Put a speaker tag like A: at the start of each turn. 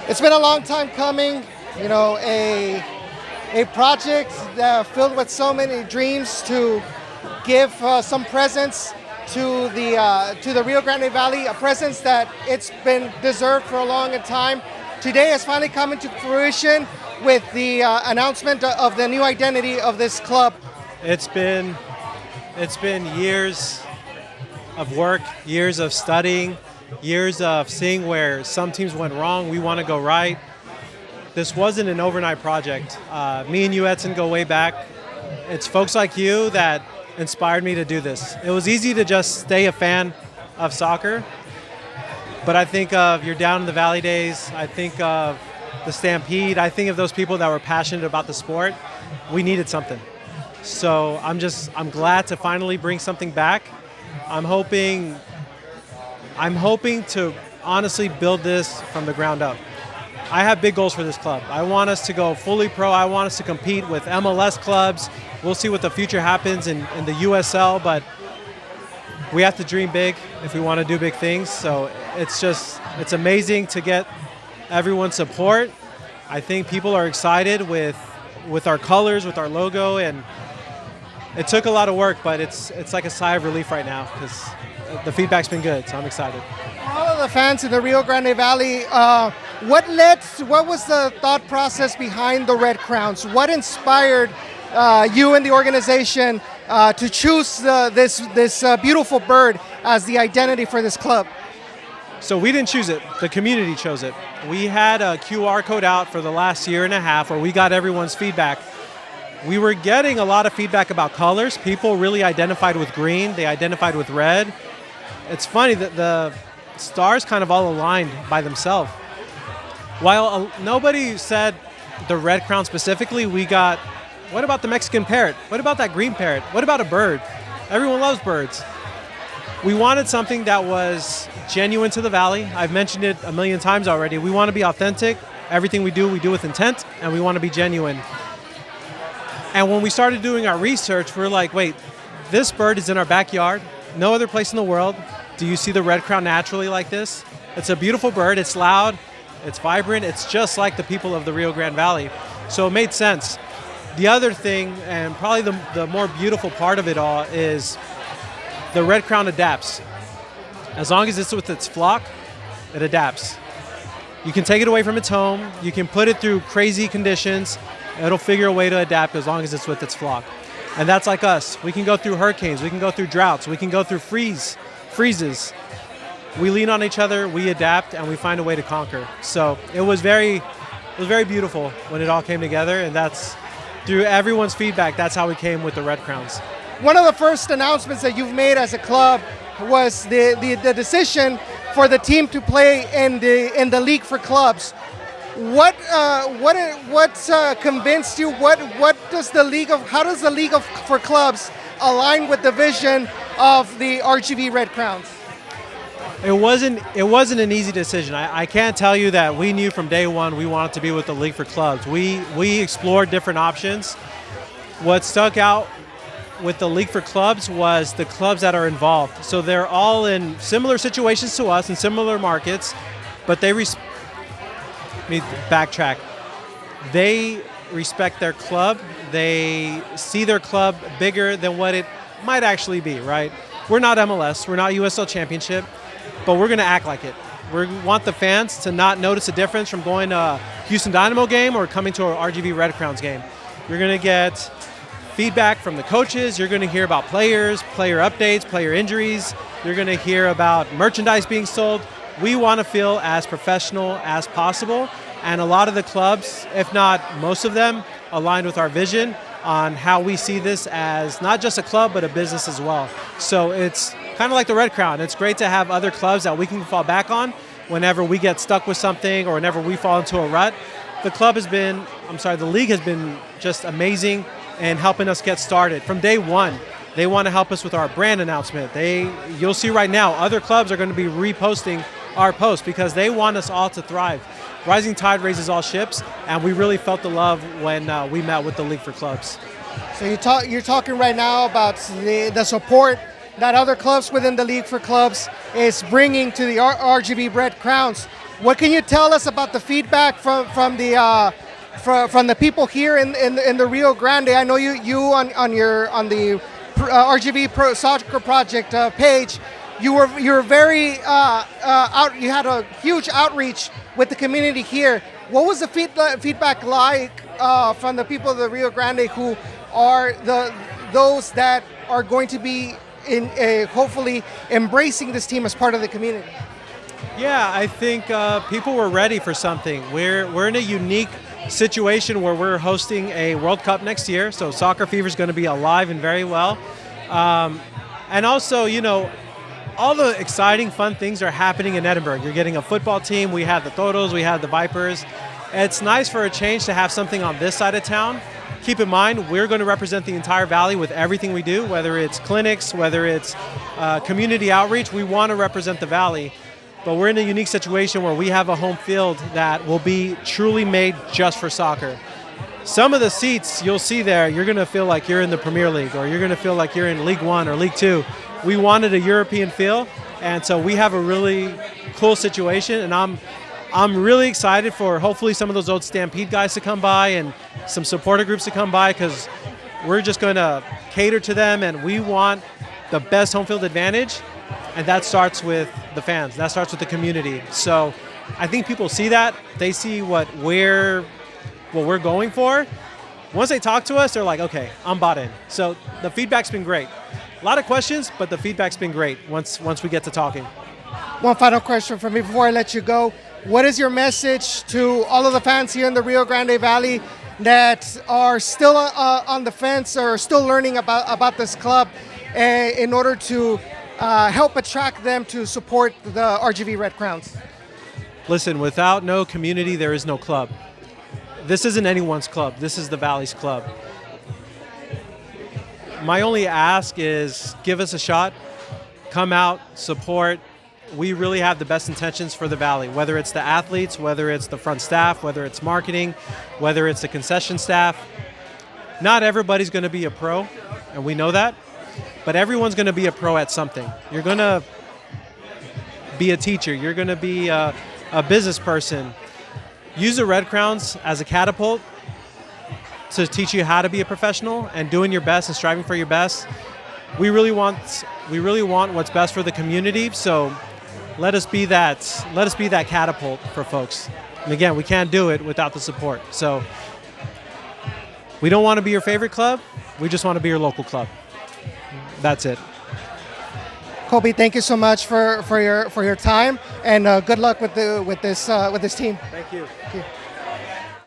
A: It's been a long time coming, you know, a project filled with so many dreams to give some presents to the Rio Grande Valley, a presence that it's been deserved for a long time. Today has finally come into fruition with the announcement of the new identity of this club.
B: It's been years of work, years of studying, years of seeing where some teams went wrong. We want to go right. This wasn't an overnight project. Me and you, Edson, go way back. It's folks like you that inspired me to do this. It was easy to just stay a fan of soccer, but I think of your Down in the Valley days. I think of the Stampede. I think of those people that were passionate about the sport. We needed something. So I'm glad to finally bring something back. I'm hoping to honestly build this from the ground up. I have big goals for this club. I want us to go fully pro. I want us to compete with MLS clubs. We'll see what the future happens in the USL, but we have to dream big if we want to do big things. So it's amazing to get everyone's support. I think people are excited with our colors, with our logo, and it took a lot of work, but it's like a sigh of relief right now because the feedback's been good, so I'm excited.
A: For all of the fans in the Rio Grande Valley, what was the thought process behind the Red Crowns? What inspired you and the organization to choose this beautiful bird as the identity for this club?
B: So we didn't choose it. The community chose it. We had a QR code out for the last year and a half where we got everyone's feedback. We were getting a lot of feedback about colors. People really identified with green. They identified with red. It's funny that the stars kind of all aligned by themselves. While nobody said the red crown specifically, we got, what about the Mexican parrot? What about that green parrot? What about a bird? Everyone loves birds. We wanted something that was genuine to the Valley. I've mentioned it a million times already. We want to be authentic. Everything we do with intent, and we want to be genuine. And when we started doing our research, we're like, wait, this bird is in our backyard, no other place in the world. Do you see the red crown naturally like this? It's a beautiful bird, it's loud, it's vibrant, it's just like the people of the Rio Grande Valley. So it made sense. The other thing, and probably the more beautiful part of it all, is the red crown adapts. As long as it's with its flock, it adapts. You can take it away from its home, you can put it through crazy conditions, it'll figure a way to adapt as long as it's with its flock. And that's like us. We can go through hurricanes, we can go through droughts, we can go through freezes. We lean on each other, we adapt, and we find a way to conquer. So it was very beautiful when it all came together, and that's through everyone's feedback, that's how we came with the Red Crowns.
A: One of the first announcements that you've made as a club was the decision for the team to play in the League for Clubs. What convinced you? How does the League for Clubs align with the vision of the RGV Red Crowns?
B: It wasn't an easy decision. I can't tell you that we knew from day one we wanted to be with the League for Clubs. We explored different options. What stuck out with the League for Clubs was the clubs that are involved. So they're all in similar situations to us in similar markets, but they let me backtrack. They respect their club. They see their club bigger than what it might actually be, right? We're not MLS, we're not USL Championship, but we're going to act like it. We want the fans to not notice a difference from going to a Houston Dynamo game or coming to our RGV Red Crowns game. You're going to get feedback from the coaches. You're going to hear about players, player updates, player injuries. You're going to hear about merchandise being sold. We want to feel as professional as possible, and a lot of the clubs, if not most of them, aligned with our vision on how we see this as not just a club, but a business as well. So it's kind of like the Red Crown. It's great to have other clubs that we can fall back on whenever we get stuck with something or whenever we fall into a rut. The league has been just amazing in helping us get started. From day one, they want to help us with our brand announcement. You'll see right now, other clubs are going to be reposting our post because they want us all to thrive. Rising tide raises all ships, and we really felt the love when we met with the League for Clubs.
A: So you're talking right now about the support that other clubs within the League for Clubs is bringing to the RGV Red Crowns. What can you tell us about the feedback from the people here in the Rio Grande? I know you on the RGV Pro Soccer Project page. You were very you had a huge outreach with the community here. What was the feedback like from the people of the Rio Grande who are those that are going to be hopefully embracing this team as part of the community?
B: Yeah, I think people were ready for something. We're in a unique situation where we're hosting a World Cup next year, so Soccer Fever is going to be alive and very well. And also, you know, all the exciting, fun things are happening in Edinburgh. You're getting a football team. We have the Toros, we have the Vipers. It's nice for a change to have something on this side of town. Keep in mind, we're going to represent the entire valley with everything we do, whether it's clinics, whether it's community outreach. We want to represent the valley. But we're in a unique situation where we have a home field that will be truly made just for soccer. Some of the seats you'll see there, you're going to feel like you're in the Premier League, or you're going to feel like you're in League One or League Two. We wanted a European feel, and so we have a really cool situation, and I'm really excited for hopefully some of those old Stampede guys to come by and some supporter groups to come by, because we're just going to cater to them, and we want the best home field advantage, and that starts with the fans. That starts with the community. So I think people see that. They see what we're going for. Once they talk to us, they're like, okay, I'm bought in. So the feedback's been great. A lot of questions, but the feedback's been great once we get to talking.
A: One final question from me before I let you go. What is your message to all of the fans here in the Rio Grande Valley that are still on the fence or still learning about this club in order to help attract them to support the RGV Red Crowns?
B: Listen, without no community, there is no club. This isn't anyone's club. This is the Valley's club. My only ask is give us a shot, come out, support. We really have the best intentions for the Valley, whether it's the athletes, whether it's the front staff, whether it's marketing, whether it's the concession staff. Not everybody's going to be a pro, and we know that, but everyone's going to be a pro at something. You're going to be a teacher. You're going to be a business person. Use the Red Crowns as a catapult to teach you how to be a professional and doing your best and striving for your best. We really want what's best for the community, so let us be that catapult for folks. And again, we can't do it without the support. So we don't want to be your favorite club, we just want to be your local club. That's it.
A: Kobe, thank you so much for your time, and good luck with this team.
B: Thank you.
A: Thank you.